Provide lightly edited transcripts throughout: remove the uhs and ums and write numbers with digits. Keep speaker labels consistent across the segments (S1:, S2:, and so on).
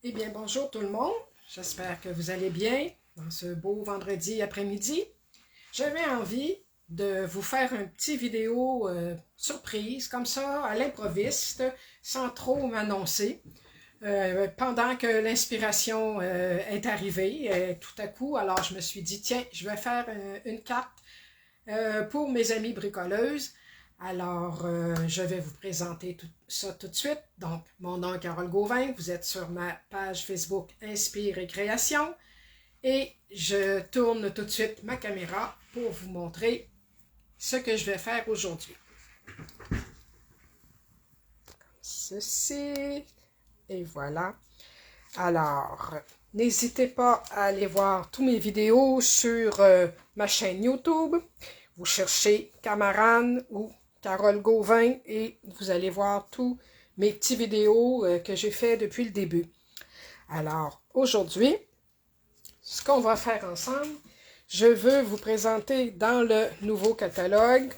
S1: Eh bien, bonjour tout le monde. J'espère que vous allez bien dans ce beau vendredi après-midi. J'avais envie de vous faire un petit vidéo surprise, comme ça, à l'improviste, sans trop m'annoncer. Pendant que l'inspiration est arrivée, tout à coup, alors je me suis dit, tiens, je vais faire une carte pour mes amies bricoleuses. Alors, je vais vous présenter tout ça tout de suite. Donc, mon nom est Carole Gauvin. Vous êtes sur ma page Facebook Inspire et Création. Et je tourne tout de suite ma caméra pour vous montrer ce que je vais faire aujourd'hui. Ceci. Et voilà. Alors, n'hésitez pas à aller voir tous mes vidéos sur ma chaîne YouTube. Vous cherchez Camarane ou Carole Gauvin et vous allez voir tous mes petits vidéos que j'ai fait depuis le début. Alors, aujourd'hui, ce qu'on va faire ensemble, je veux vous présenter dans le nouveau catalogue,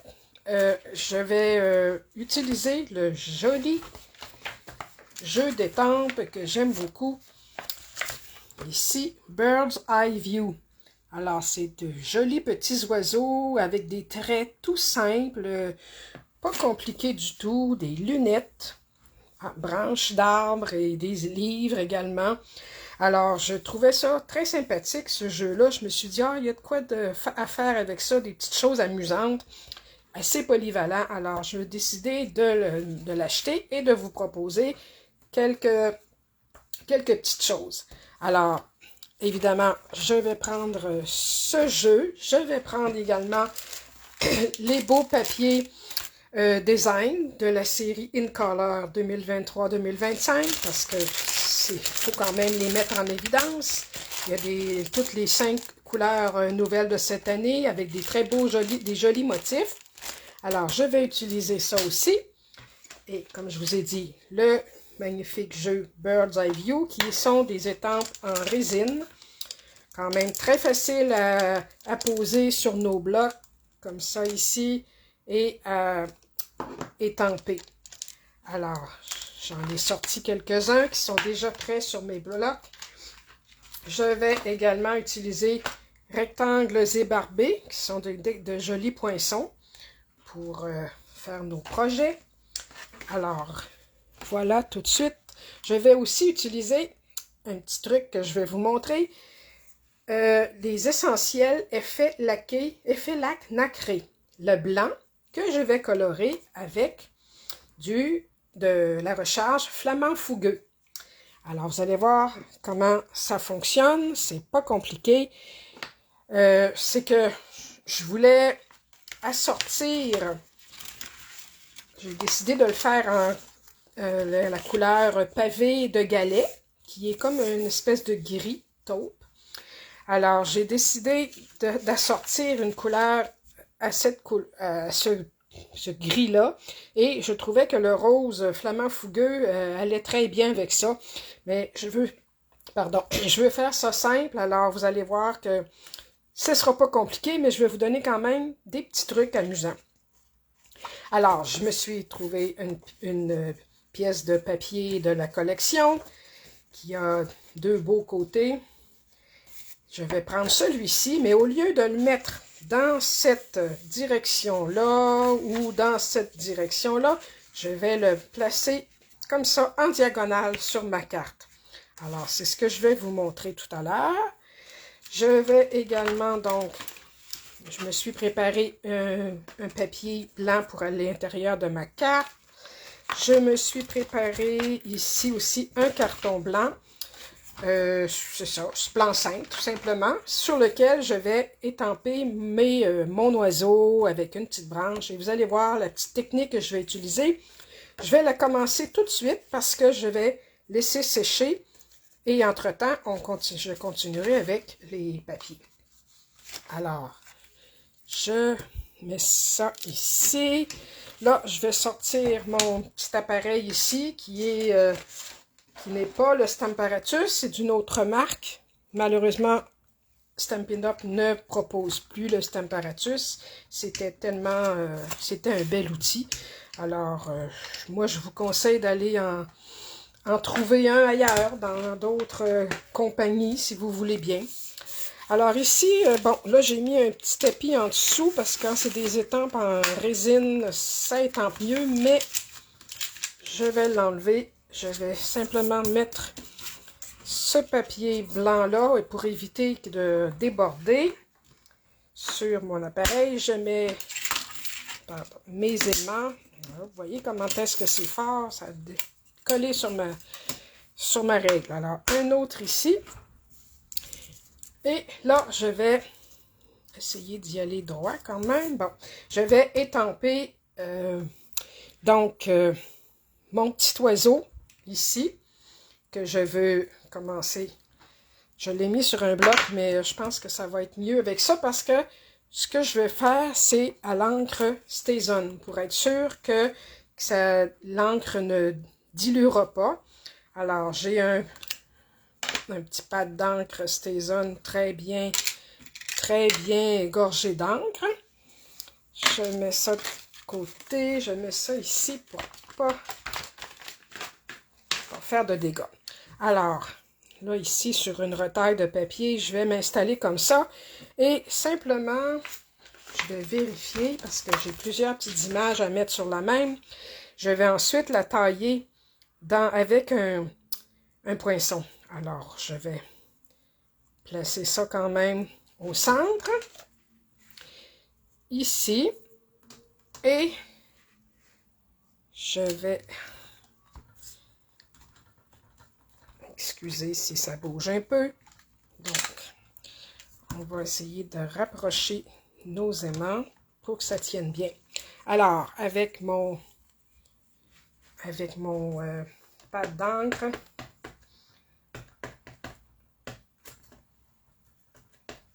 S1: je vais utiliser le joli jeu d'étampes que j'aime beaucoup. Ici, Bird's Eye View. Alors, c'est de jolis petits oiseaux avec des traits tout simples, pas compliqués du tout, des lunettes, branches d'arbres et des livres également. Alors, je trouvais ça très sympathique, ce jeu-là. Je me suis dit, il y a de quoi à faire avec ça, des petites choses amusantes, assez polyvalent. Alors, je vais décider de l'acheter et de vous proposer quelques petites choses. Alors, évidemment, je vais prendre ce jeu. Je vais prendre également les beaux papiers design de la série In Color 2023-2025 parce que faut quand même les mettre en évidence. Il y a toutes les 5 couleurs nouvelles de cette année avec des très beaux, des jolis motifs. Alors, je vais utiliser ça aussi. Et comme je vous ai dit, le magnifique jeu Bird's Eye View, qui sont des étampes en résine. Quand même très facile à poser sur nos blocs, comme ça ici, et à étamper. Alors, j'en ai sorti quelques-uns qui sont déjà prêts sur mes blocs. Je vais également utiliser rectangles ébarbés, qui sont de jolis poinçons, pour faire nos projets. Alors, voilà tout de suite. Je vais aussi utiliser un petit truc que je vais vous montrer. Les essentiels effets lac nacré. Le blanc que je vais colorer avec de la recharge flamand fougueux. Alors, vous allez voir comment ça fonctionne. C'est pas compliqué. C'est que je voulais assortir. J'ai décidé de le faire en la couleur pavé de galets, qui est comme une espèce de gris taupe. Alors, j'ai décidé d'assortir une couleur à ce gris-là, et je trouvais que le rose flamand fougueux allait très bien avec ça. Mais je veux faire ça simple, alors vous allez voir que ce ne sera pas compliqué, mais je vais vous donner quand même des petits trucs amusants. Alors, je me suis trouvé une pièce de papier de la collection qui a 2 beaux côtés. Je vais prendre celui-ci, mais au lieu de le mettre dans cette direction-là ou dans cette direction-là, je vais le placer comme ça en diagonale sur ma carte. Alors, c'est ce que je vais vous montrer tout à l'heure. Je vais également, donc, je me suis préparé un papier blanc pour l'intérieur de ma carte. Je me suis préparé ici aussi un carton blanc. C'est ça, ce plan simple, tout simplement, sur lequel je vais étamper mon oiseau avec une petite branche. Et vous allez voir la petite technique que je vais utiliser. Je vais la commencer tout de suite parce que je vais laisser sécher. Et entre-temps, je continuerai avec les papiers. Alors, je mets ça ici. Là, je vais sortir mon petit appareil ici qui n'est pas le Stamparatus, c'est d'une autre marque. Malheureusement, Stampin' Up ne propose plus le Stamparatus. C'était un bel outil. Alors, moi, je vous conseille d'aller en trouver un ailleurs, dans d'autres compagnies, si vous voulez bien. Alors ici, bon, là j'ai mis un petit tapis en dessous, parce que quand c'est des étampes en résine, ça étampe mieux, mais je vais l'enlever. Je vais simplement mettre ce papier blanc-là, et pour éviter de déborder sur mon appareil, je mets mes aimants. Vous voyez comment est-ce que c'est fort, ça a collé sur ma règle. Alors, un autre ici. Et là, je vais essayer d'y aller droit quand même. Bon, je vais étamper mon petit oiseau ici, que je veux commencer. Je l'ai mis sur un bloc, mais je pense que ça va être mieux avec ça, parce que ce que je vais faire, c'est à l'encre StazOn, pour être sûr que l'encre ne diluera pas. Alors, j'ai un petit pad d'encre StazOn très bien gorgé d'encre. Je mets ça de côté, je mets ça ici pour pas faire de dégâts. Alors, là, ici, sur une retaille de papier, je vais m'installer comme ça. Et simplement, je vais vérifier, parce que j'ai plusieurs petites images à mettre sur la même. Je vais ensuite la tailler avec un poinçon. Alors, je vais placer ça quand même au centre, ici. Et je vais... Excusez si ça bouge un peu. Donc, on va essayer de rapprocher nos aimants pour que ça tienne bien. Alors, avec mon pad d'encre,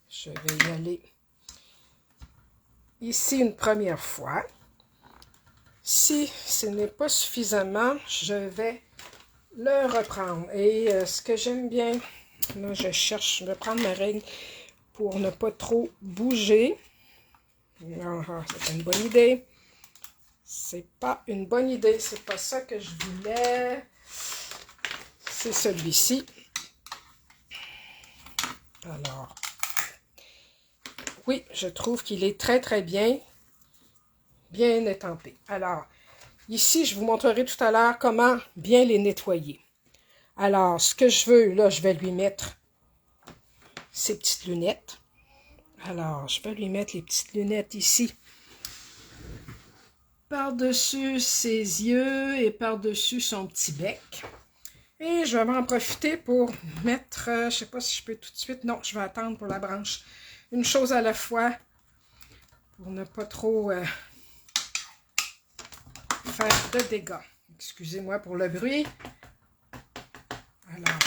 S1: je vais y aller ici une première fois. Si ce n'est pas suffisamment, je vais le reprendre. Et ce que j'aime bien, là je vais prendre ma règle pour ne pas trop bouger. C'est une bonne idée. C'est pas une bonne idée, c'est pas ça que je voulais. C'est celui-ci. Alors, oui, je trouve qu'il est très bien étampé. Alors, ici, je vous montrerai tout à l'heure comment bien les nettoyer. Alors, ce que je veux, là, je vais lui mettre ses petites lunettes. Alors, je vais lui mettre les petites lunettes ici, par-dessus ses yeux et par-dessus son petit bec. Et je vais en profiter pour mettre, je ne sais pas si je peux tout de suite, non, je vais attendre pour la branche. Une chose à la fois, pour ne pas trop faire de dégâts. Excusez-moi pour le bruit. Alors,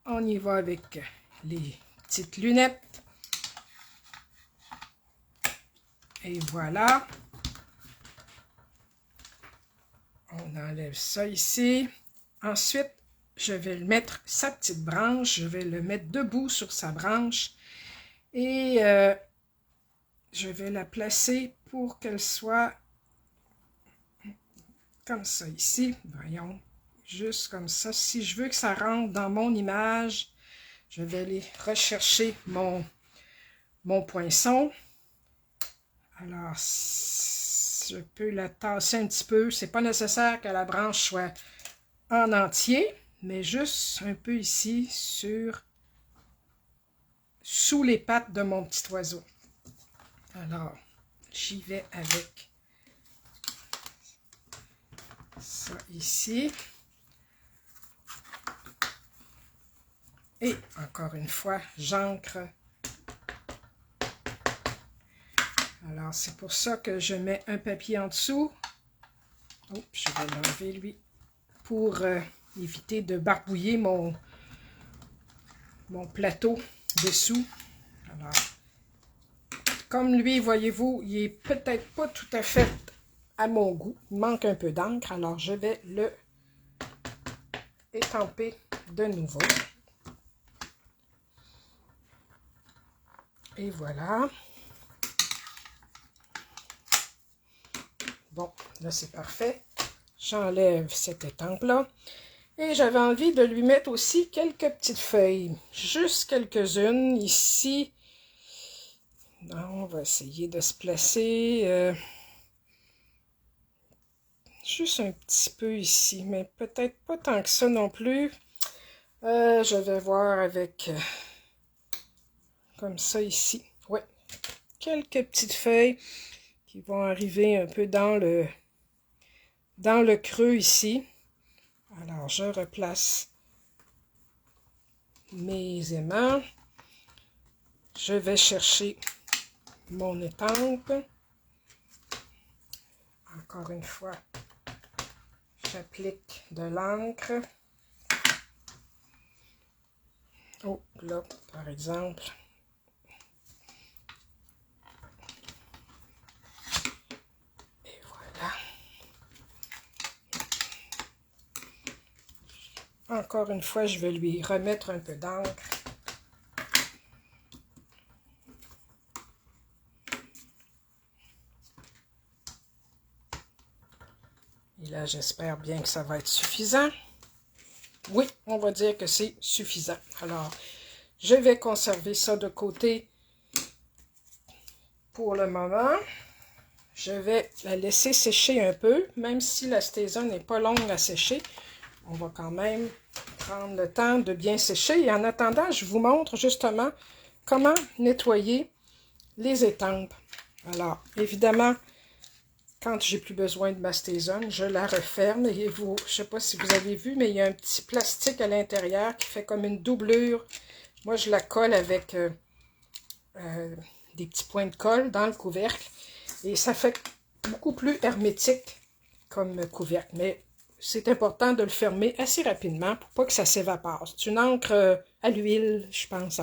S1: on y va avec les petites lunettes. Et voilà. On enlève ça ici. Ensuite, je vais le mettre sa petite branche. Je vais le mettre debout sur sa branche. Et je vais la placer pour qu'elle soit comme ça ici. Voyons, juste comme ça. Si je veux que ça rentre dans mon image, je vais aller rechercher mon poinçon. Alors, je peux la tasser un petit peu. C'est pas nécessaire que la branche soit en entier, mais juste un peu ici sous les pattes de mon petit oiseau. Alors, j'y vais avec ça ici. Et encore une fois, j'ancre. Alors, c'est pour ça que je mets un papier en dessous. Oh, je vais l'enlever, lui, pour éviter de barbouiller mon plateau dessous. Alors, comme lui, voyez-vous, il est peut-être pas tout à fait à mon goût. Il manque un peu d'encre, alors je vais le étamper de nouveau. Et voilà. Bon, là c'est parfait. j'enlève cette étampe-là. Et j'avais envie de lui mettre aussi quelques petites feuilles. Juste quelques-unes ici. On va essayer de se placer juste un petit peu ici, mais peut-être pas tant que ça non plus. Je vais voir avec comme ça ici. Ouais, quelques petites feuilles qui vont arriver un peu dans le creux ici. Alors, je replace mes aimants. Je vais chercher mon étampe. Encore une fois, j'applique de l'encre. Oh, là, par exemple. Et voilà. Encore une fois, je vais lui remettre un peu d'encre. Et là, j'espère bien que ça va être suffisant. Oui, on va dire que c'est suffisant. Alors, je vais conserver ça de côté pour le moment. Je vais la laisser sécher un peu, même si la Stesa n'est pas longue à sécher. On va quand même prendre le temps de bien sécher. Et en attendant, je vous montre justement comment nettoyer les étampes. Alors, évidemment, quand j'ai plus besoin de ma Stésone, je la referme. Et vous, je ne sais pas si vous avez vu, mais il y a un petit plastique à l'intérieur qui fait comme une doublure. Moi, je la colle avec des petits points de colle dans le couvercle. Et ça fait beaucoup plus hermétique comme couvercle. Mais c'est important de le fermer assez rapidement pour pas que ça s'évapore. C'est une encre à l'huile, je pense.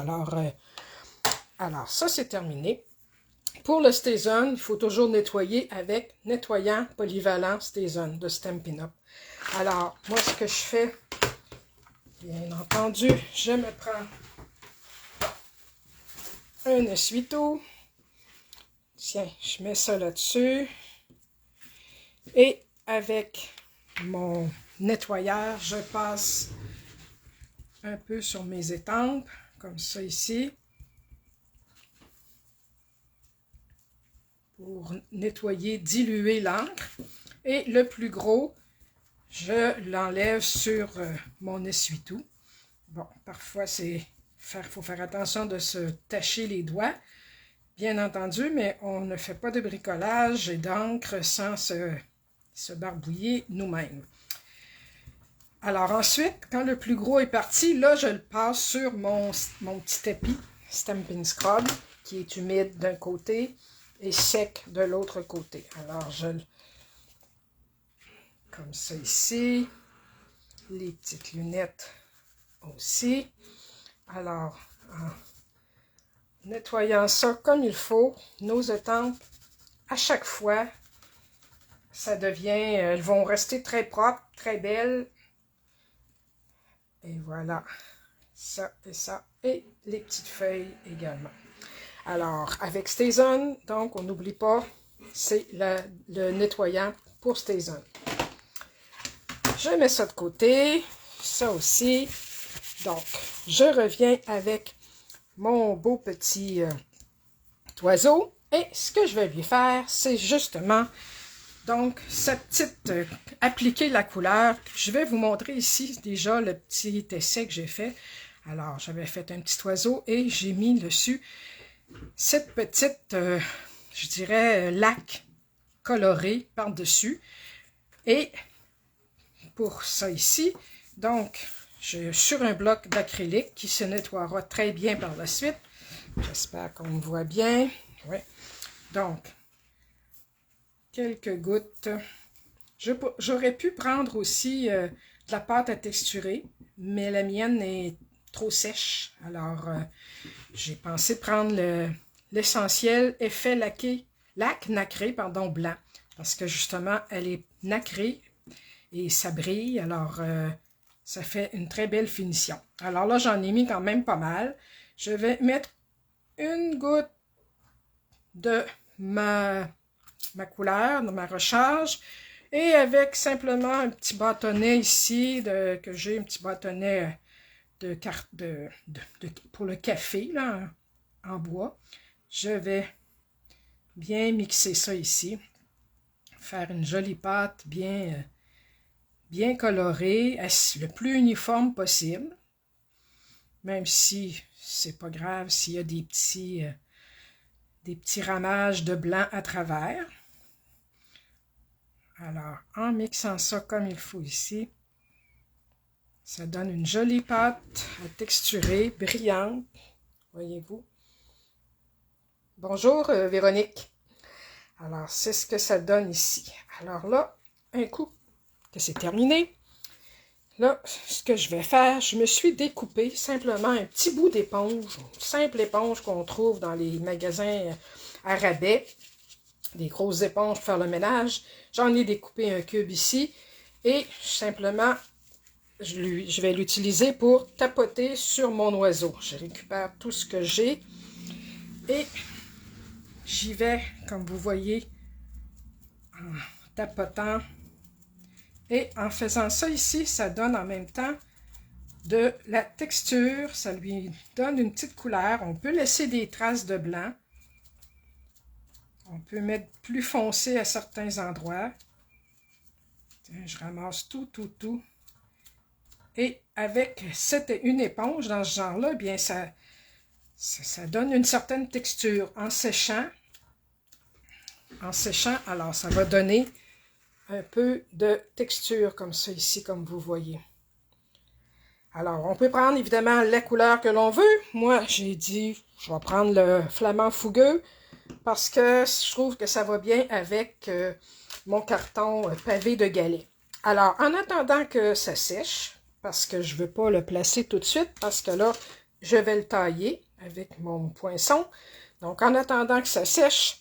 S1: Alors ça, c'est terminé. Pour le Stazone, il faut toujours nettoyer avec nettoyant polyvalent Stazone de Stampin' Up. Alors, moi, ce que je fais, bien entendu, je me prends un essuie-tout. Tiens, je mets ça là-dessus. Et avec mon nettoyeur, je passe un peu sur mes étampes, comme ça ici. Pour nettoyer, diluer l'encre. Et le plus gros, je l'enlève sur mon essuie-tout. Bon, parfois, faut faire attention de se tacher les doigts, bien entendu, mais on ne fait pas de bricolage et d'encre sans se barbouiller nous-mêmes. Alors ensuite, quand le plus gros est parti, là, je le passe sur mon petit tapis Stampin' Scrub, qui est humide d'un côté et sec de l'autre côté. Alors, comme ça ici, les petites lunettes aussi. Alors, en nettoyant ça comme il faut, nos étampes, à chaque fois, ça devient, elles vont rester très propres, très belles. Et voilà, ça, et les petites feuilles également. Alors, avec Stazone, donc, on n'oublie pas, c'est le nettoyant pour Stazone. Je mets ça de côté, ça aussi. Donc, je reviens avec mon beau petit oiseau. Et ce que je vais lui faire, c'est justement, donc, cette petite, appliquer la couleur. Je vais vous montrer ici déjà le petit essai que j'ai fait. Alors, j'avais fait un petit oiseau et j'ai mis dessus cette petite, je dirais, laque colorée par-dessus. Et pour ça ici, donc, sur un bloc d'acrylique qui se nettoiera très bien par la suite. J'espère qu'on me voit bien. Ouais. Donc, quelques gouttes. J'aurais pu prendre aussi de la pâte à texturer, mais la mienne est trop sèche. Alors, j'ai pensé prendre l'essentiel effet lac nacré, blanc. Parce que justement, elle est nacrée et ça brille. Alors, ça fait une très belle finition. Alors là, j'en ai mis quand même pas mal. Je vais mettre une goutte de ma couleur, de ma recharge, Et avec simplement un petit bâtonnet ici, que j'ai un petit bâtonnet pour le café, là, en bois, je vais bien mixer ça ici, faire une jolie pâte bien colorée, le plus uniforme possible, même si c'est pas grave s'il y a des petits ramages de blanc à travers. Alors, en mixant ça comme il faut ici, ça donne une jolie pâte à texturer, brillante, voyez-vous. Bonjour Véronique. Alors, c'est ce que ça donne ici. Alors là, un coup que c'est terminé, là, ce que je vais faire, je me suis découpé simplement un petit bout d'éponge, une simple éponge qu'on trouve dans les magasins à rabais, des grosses éponges pour faire le ménage. J'en ai découpé un cube ici et simplement, je vais l'utiliser pour tapoter sur mon oiseau. Je récupère tout ce que j'ai et j'y vais, comme vous voyez, en tapotant. Et en faisant ça ici, ça donne en même temps de la texture, ça lui donne une petite couleur. On peut laisser des traces de blanc. On peut mettre plus foncé à certains endroits. Tiens, je ramasse tout. Et avec une éponge dans ce genre-là, bien ça donne une certaine texture. En séchant, alors ça va donner un peu de texture comme ça ici, comme vous voyez. Alors, on peut prendre évidemment la couleur que l'on veut. Moi, j'ai dit, je vais prendre le flamand fougueux parce que je trouve que ça va bien avec mon carton pavé de galets. Alors, en attendant que ça sèche, parce que je ne veux pas le placer tout de suite, parce que là, je vais le tailler avec mon poinçon. Donc, en attendant que ça sèche,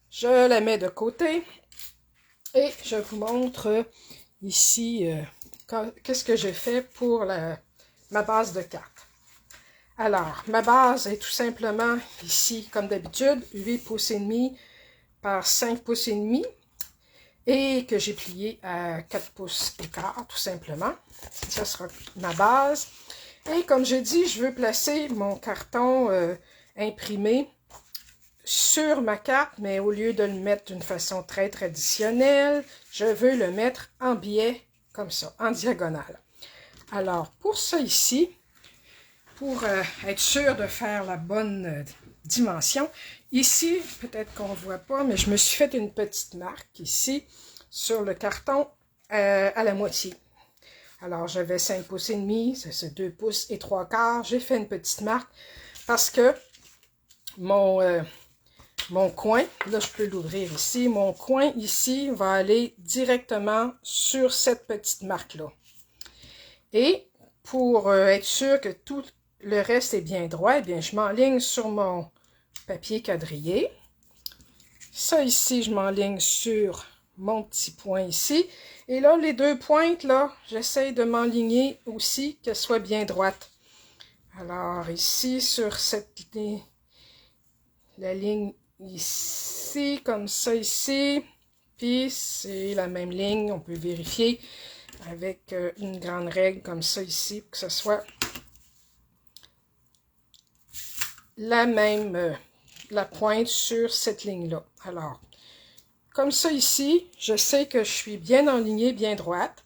S1: je la mets de côté et je vous montre ici qu'est-ce que j'ai fait pour ma base de carte. Alors, ma base est tout simplement ici, comme d'habitude, 8 pouces et demi par 5 pouces et demi et que j'ai plié à 4 pouces et quart, tout simplement. Ça sera ma base. Et comme j'ai dit, je veux placer mon carton imprimé sur ma carte, mais au lieu de le mettre d'une façon très traditionnelle, je veux le mettre en biais, comme ça, en diagonale. Alors, pour ça ici, pour être sûr de faire la bonne dimension, ici, peut-être qu'on ne voit pas, mais je me suis fait une petite marque ici, sur le carton à la moitié. Alors, j'avais 5 pouces et demi, c'est 2 pouces et 3 quarts. J'ai fait une petite marque parce que mon coin, là je peux l'ouvrir ici, mon coin ici va aller directement sur cette petite marque-là. Et pour être sûr que tout le reste est bien droit, eh bien je m'enligne sur mon papier quadrillé. Ça ici, je m'enligne sur mon petit point ici. Et là, les deux pointes, là, j'essaie de m'enligner aussi, qu'elles soient bien droites. Alors ici, sur la ligne ici, comme ça ici, puis c'est la même ligne, on peut vérifier avec une grande règle comme ça ici, pour que ce soit la même, la pointe sur cette ligne-là. Alors, comme ça ici, je sais que je suis bien enlignée, bien droite,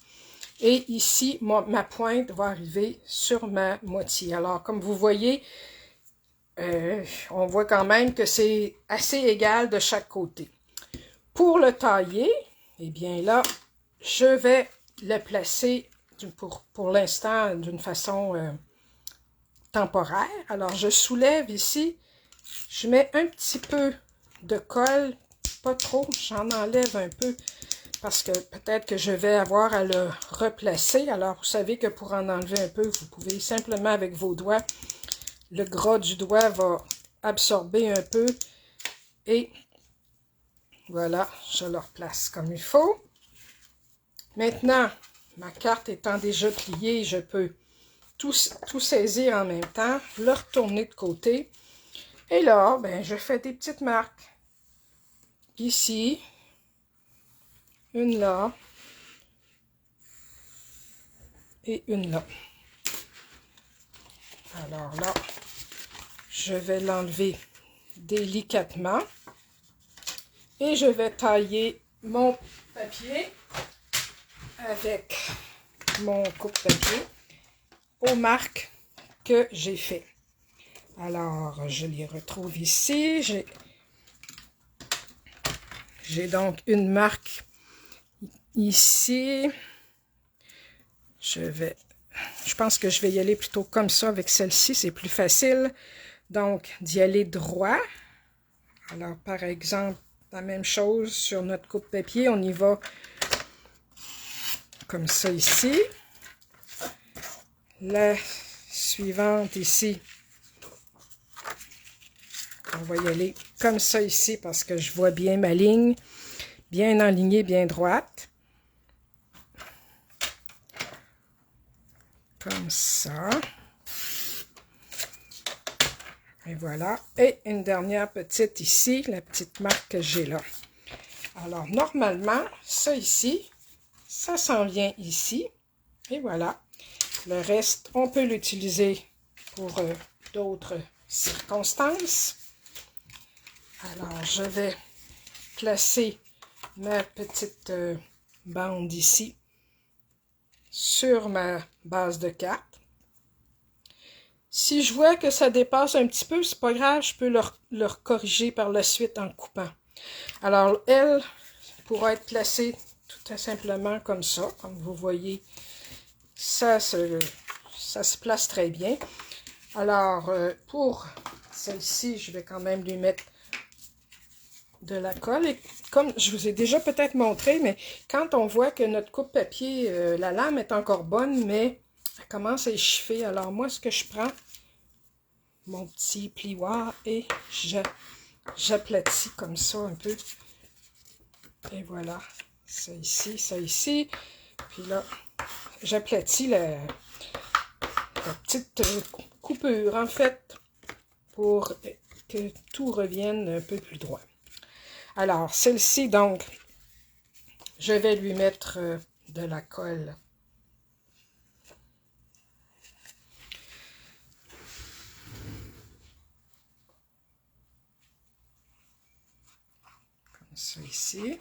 S1: et ici, ma pointe va arriver sur ma moitié. Alors, comme vous voyez, on voit quand même que c'est assez égal de chaque côté. Pour le tailler, eh bien là, je vais le placer pour l'instant d'une façon temporaire. Alors, je soulève ici, je mets un petit peu de colle, pas trop, j'en enlève un peu parce que peut-être que je vais avoir à le replacer. Alors, vous savez que pour en enlever un peu, vous pouvez simplement avec vos doigts, le gras du doigt va absorber un peu et voilà, je le replace comme il faut. Maintenant, ma carte étant déjà pliée, je peux tout saisir en même temps, le retourner de côté. Et là, ben, je fais des petites marques. Ici, une là, et une là. Alors là, je vais l'enlever délicatement et je vais tailler mon papier avec mon coupe-papier aux marques que j'ai fait. Alors, je les retrouve ici. J'ai donc une marque ici. Je pense que je vais y aller plutôt comme ça avec celle-ci. C'est plus facile, donc, d'y aller droit. Alors, par exemple, la même chose sur notre coupe-papier. On y va comme ça ici. La suivante ici, on va y aller comme ça ici parce que je vois bien ma ligne, bien enlignée, bien droite. Comme ça. Et voilà. Et une dernière petite ici, la petite marque que j'ai là. Alors, normalement, ça ici, ça s'en vient ici. Et voilà. Le reste, on peut l'utiliser pour d'autres circonstances. Alors, je vais placer ma petite bande ici sur ma base de carte. Si je vois que ça dépasse un petit peu, c'est pas grave, je peux le corriger par la suite en coupant. Alors, elle pourra être placée tout simplement comme ça. Comme vous voyez, ça se place très bien. Alors, pour celle-ci, je vais quand même lui mettre de la colle. Et comme je vous ai déjà peut-être montré, mais quand on voit que notre coupe-papier, la lame est encore bonne, mais elle commence à échiffer. Alors, moi, ce que je prends, mon petit plioir et j'aplatis comme ça un peu. Et voilà, ça ici. Puis là, j'aplatis la petite coupure, en fait, pour que tout revienne un peu plus droit. Alors, celle-ci, donc, je vais lui mettre de la colle. Comme ça ici.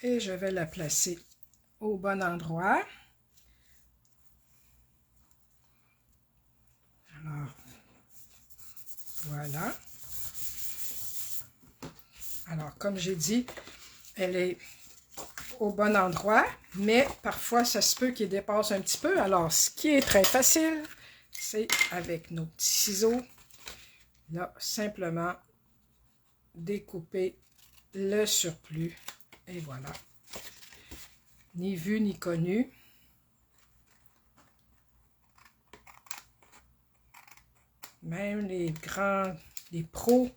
S1: Et je vais la placer au bon endroit. Alors, voilà. Alors, comme j'ai dit, elle est au bon endroit, mais parfois, ça se peut qu'il dépasse un petit peu. Alors, ce qui est très facile, c'est avec nos petits ciseaux, là, simplement découper le surplus. Et voilà. Ni vu ni connu. Même les pros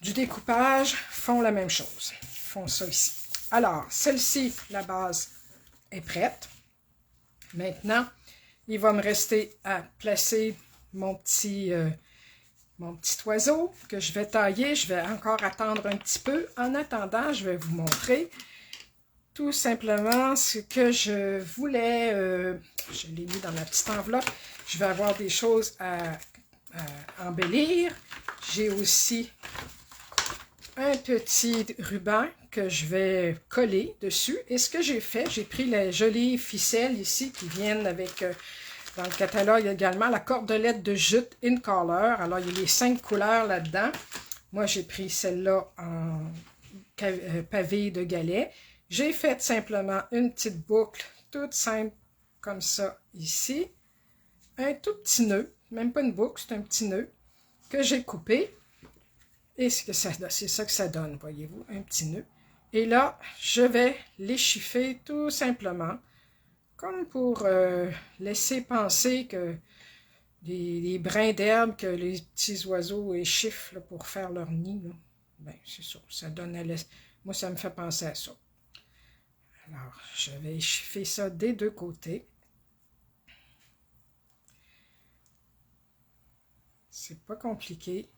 S1: du découpage font la même chose. Ils font ça ici. Alors, celle-ci, la base est prête. Maintenant, il va me rester à placer mon petit oiseau que je vais tailler. Je vais encore attendre un petit peu. En attendant, je vais vous montrer tout simplement ce que je voulais. Je l'ai mis dans ma petite enveloppe. Je vais avoir des choses à embellir. J'ai aussi un petit ruban que je vais coller dessus. Et ce que j'ai fait, j'ai pris les jolies ficelles ici qui viennent avec, dans le catalogue également, la cordelette de jute in color. Alors, il y a les 5 couleurs là-dedans. Moi, j'ai pris celle-là en pavé de galets. J'ai fait simplement une petite boucle toute simple comme ça ici. Un tout petit nœud, même pas une boucle, c'est un petit nœud que j'ai coupé. Et c'est ça que ça donne, voyez-vous, un petit nœud. Et là, je vais l'échiffer tout simplement, comme pour laisser penser que les brins d'herbe que les petits oiseaux échiffent là, pour faire leur nid. Ben, c'est ça, ça donne moi, ça me fait penser à ça. Alors, je vais échiffer ça des deux côtés. C'est pas compliqué.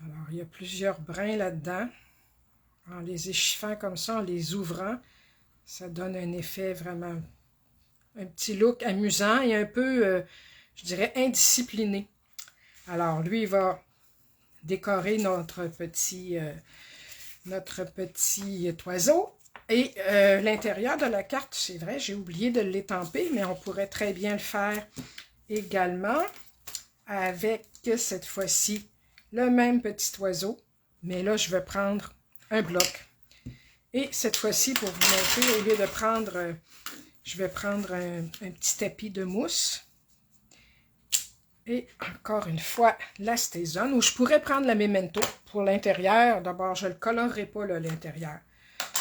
S1: Alors, il y a plusieurs brins là-dedans. en les échiffant comme ça, en les ouvrant. Ça donne un effet vraiment, un petit look amusant et un peu, je dirais, indiscipliné. Alors, lui, il va décorer notre petit oiseau. Et l'intérieur de la carte, c'est vrai, j'ai oublié de l'étamper, mais on pourrait très bien le faire également avec, cette fois-ci, le même petit oiseau. Mais là, je vais prendre un bloc. Et cette fois-ci, pour vous montrer, au lieu de prendre, je vais prendre un petit tapis de mousse. Et encore une fois, la Stazone, où je pourrais prendre la Memento pour l'intérieur. D'abord, je ne le colorerai pas, là, l'intérieur.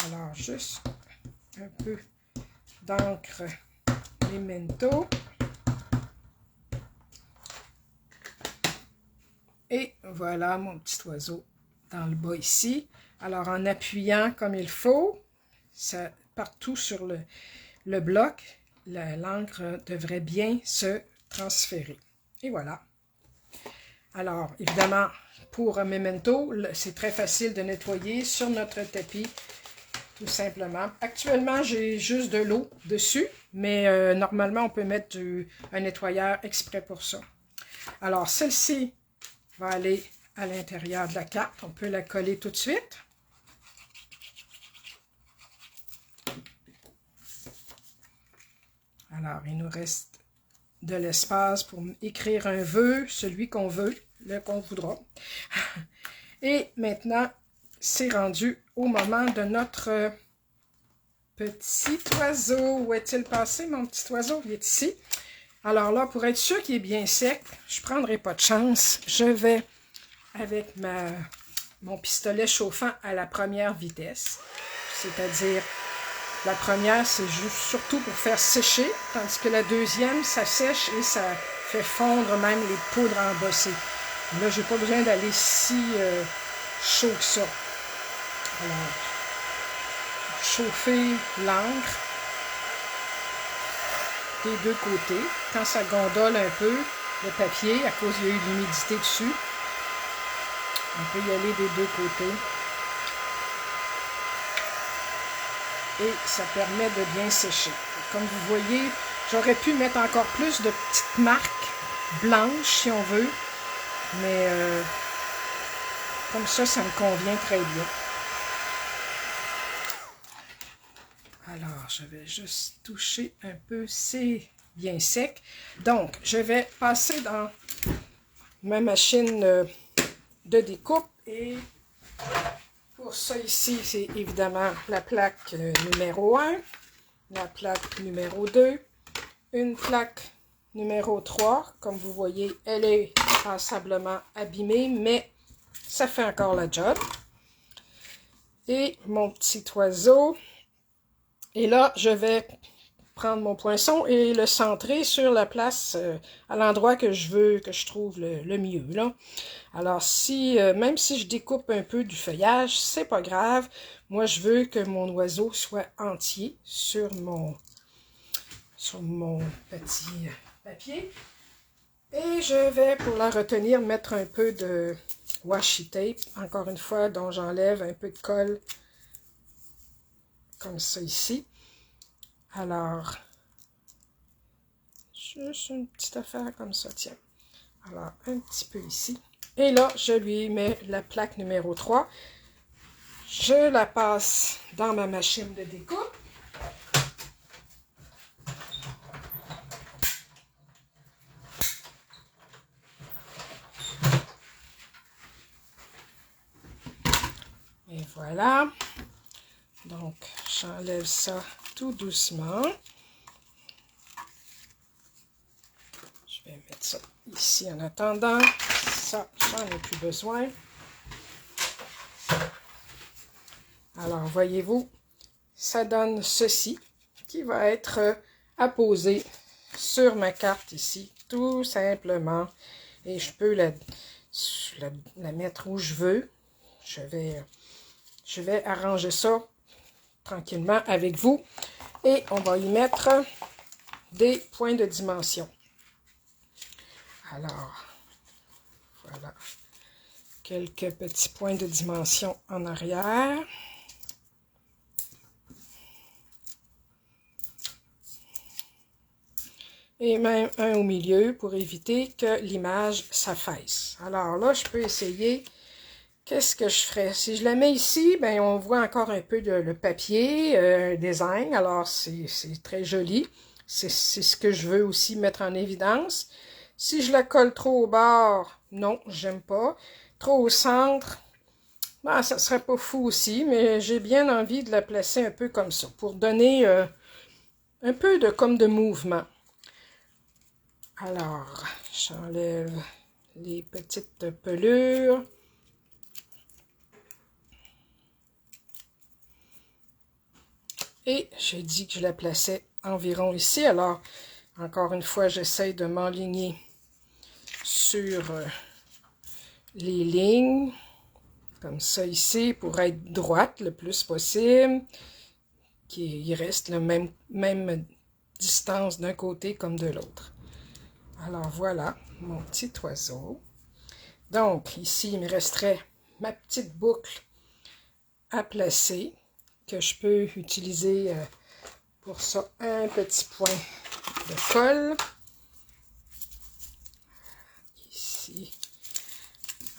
S1: Alors, juste un peu d'encre Memento. Et voilà mon petit oiseau dans le bas ici. Alors, en appuyant comme il faut, ça, partout sur le bloc, l'encre devrait bien se transférer. Et voilà. Alors, évidemment, pour un Memento, c'est très facile de nettoyer sur notre tapis, tout simplement. Actuellement, j'ai juste de l'eau dessus, mais normalement, on peut mettre un nettoyeur exprès pour ça. Alors, celle-ci va aller à l'intérieur de la carte. On peut la coller tout de suite. Alors, il nous reste de l'espace pour écrire un vœu, celui qu'on veut, le qu'on voudra. Et maintenant, c'est rendu au moment de notre petit oiseau. Où est-il passé, mon petit oiseau? Il est ici. Alors là, pour être sûr qu'il est bien sec, je ne prendrai pas de chance. Je vais avec mon pistolet chauffant à la première vitesse. C'est-à-dire, la première, c'est juste surtout pour faire sécher, tandis que la deuxième, ça sèche et ça fait fondre même les poudres embossées. Là, j'ai pas besoin d'aller si chaud que ça. Alors, chauffer l'encre des deux côtés. Quand ça gondole un peu, le papier, à cause qu'il y a eu de l'humidité dessus, on peut y aller des deux côtés. Et ça permet de bien sécher. Comme vous voyez, j'aurais pu mettre encore plus de petites marques blanches si on veut, mais comme ça me convient très bien. Alors, je vais juste toucher un peu, c'est bien sec. Donc, je vais passer dans ma machine de découpe et pour ça ici, c'est évidemment la plaque numéro 1, la plaque numéro 2, une plaque numéro 3. Comme vous voyez, elle est passablement abîmée, mais ça fait encore la job. Et mon petit oiseau. Et là, je vais prendre mon poinçon et le centrer sur la place, à l'endroit que je veux, que je trouve le mieux, là. Alors, même si je découpe un peu du feuillage, c'est pas grave. Moi, je veux que mon oiseau soit entier sur mon petit papier. Et je vais, pour la retenir, mettre un peu de washi tape, encore une fois, dont j'enlève un peu de colle, comme ça ici. Alors, juste une petite affaire comme ça, tiens. Alors, un petit peu ici. Et là, je lui mets la plaque numéro 3. Je la passe dans ma machine de découpe. Et voilà. Donc, j'enlève ça tout doucement. Je vais mettre ça ici en attendant. Ça, j'en ai plus besoin. Alors, voyez-vous, ça donne ceci qui va être apposé sur ma carte ici, tout simplement. Et je peux la mettre où je veux. Je vais arranger ça tranquillement avec vous. Et on va y mettre des points de dimension. Alors, voilà. Quelques petits points de dimension en arrière. et même un au milieu pour éviter que l'image s'affaisse. Alors là, je peux essayer. Qu'est-ce que je ferais? Si je la mets ici, ben on voit encore un peu le papier, design, alors c'est très joli. C'est ce que je veux aussi mettre en évidence. Si je la colle trop au bord, non, j'aime pas. Trop au centre, ben, ça serait pas fou aussi, mais j'ai bien envie de la placer un peu comme ça, pour donner un peu comme de mouvement. Alors, j'enlève les petites pelures. Et j'ai dit que je la plaçais environ ici. Alors, encore une fois, j'essaie de m'enligner sur les lignes, comme ça ici, pour être droite le plus possible, qu'il reste la même distance d'un côté comme de l'autre. Alors voilà, mon petit oiseau. Donc, ici, il me resterait ma petite boucle à placer, que je peux utiliser pour ça un petit point de colle. Ici.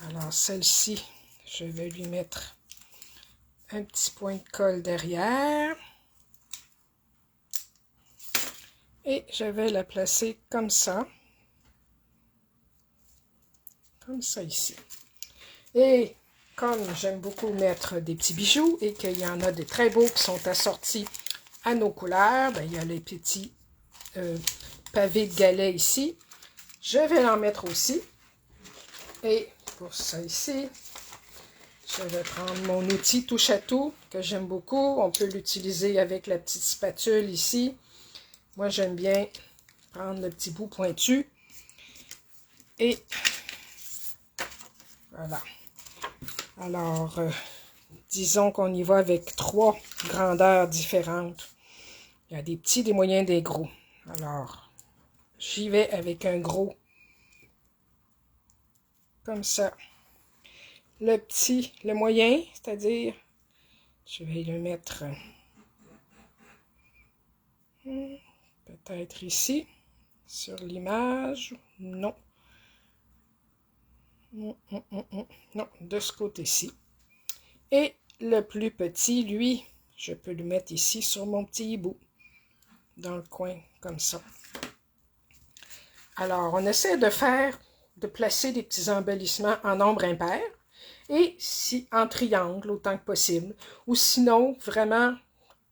S1: Alors, celle-ci, je vais lui mettre un petit point de colle derrière. Et je vais la placer comme ça. Comme ça ici. Et comme j'aime beaucoup mettre des petits bijoux et qu'il y en a des très beaux qui sont assortis à nos couleurs, ben, il y a les petits pavés de galets ici. Je vais en mettre aussi. Et pour ça ici, je vais prendre mon outil touche à tout que j'aime beaucoup. On peut l'utiliser avec la petite spatule ici. Moi, j'aime bien prendre le petit bout pointu. Et voilà. Alors, disons qu'on y va avec 3 grandeurs différentes. Il y a des petits, des moyens, des gros. Alors, j'y vais avec un gros. Comme ça. Le petit, le moyen, c'est-à-dire, je vais le mettre peut-être ici, sur l'image. Non. Non, de ce côté-ci. Et le plus petit, lui, je peux le mettre ici sur mon petit hibou, dans le coin, comme ça. Alors, on essaie de placer des petits embellissements en nombre impair, et si en triangle autant que possible, ou sinon, vraiment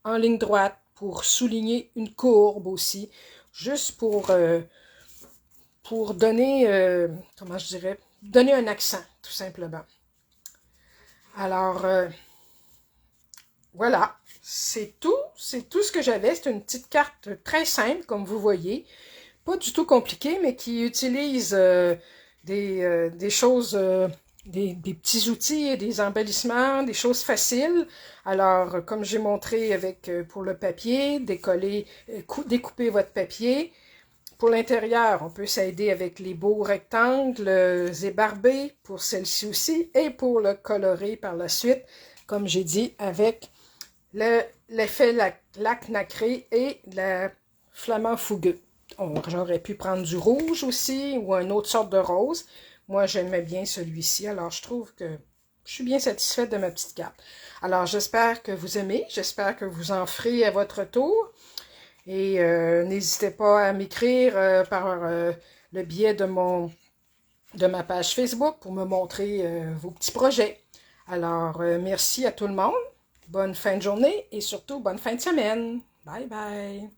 S1: en ligne droite, pour souligner une courbe aussi, juste pour donner, comment je dirais, donner un accent, tout simplement. Alors, voilà, c'est tout ce que j'avais. C'est une petite carte très simple, comme vous voyez, pas du tout compliquée, mais qui utilise des choses, des petits outils et des embellissements, des choses faciles. Alors, comme j'ai montré avec pour le papier, découper votre papier. Pour l'intérieur, on peut s'aider avec les beaux rectangles ébarbés pour celle-ci aussi, et pour le colorer par la suite, comme j'ai dit, avec l'effet lac nacré et le flamant fougueux. J'aurais pu prendre du rouge aussi, ou une autre sorte de rose. Moi, j'aimais bien celui-ci, alors je trouve que je suis bien satisfaite de ma petite carte. Alors, j'espère que vous aimez, j'espère que vous en ferez à votre tour. Et n'hésitez pas à m'écrire par le biais de ma page Facebook pour me montrer vos petits projets. Alors, merci à tout le monde. Bonne fin de journée et surtout bonne fin de semaine. Bye bye.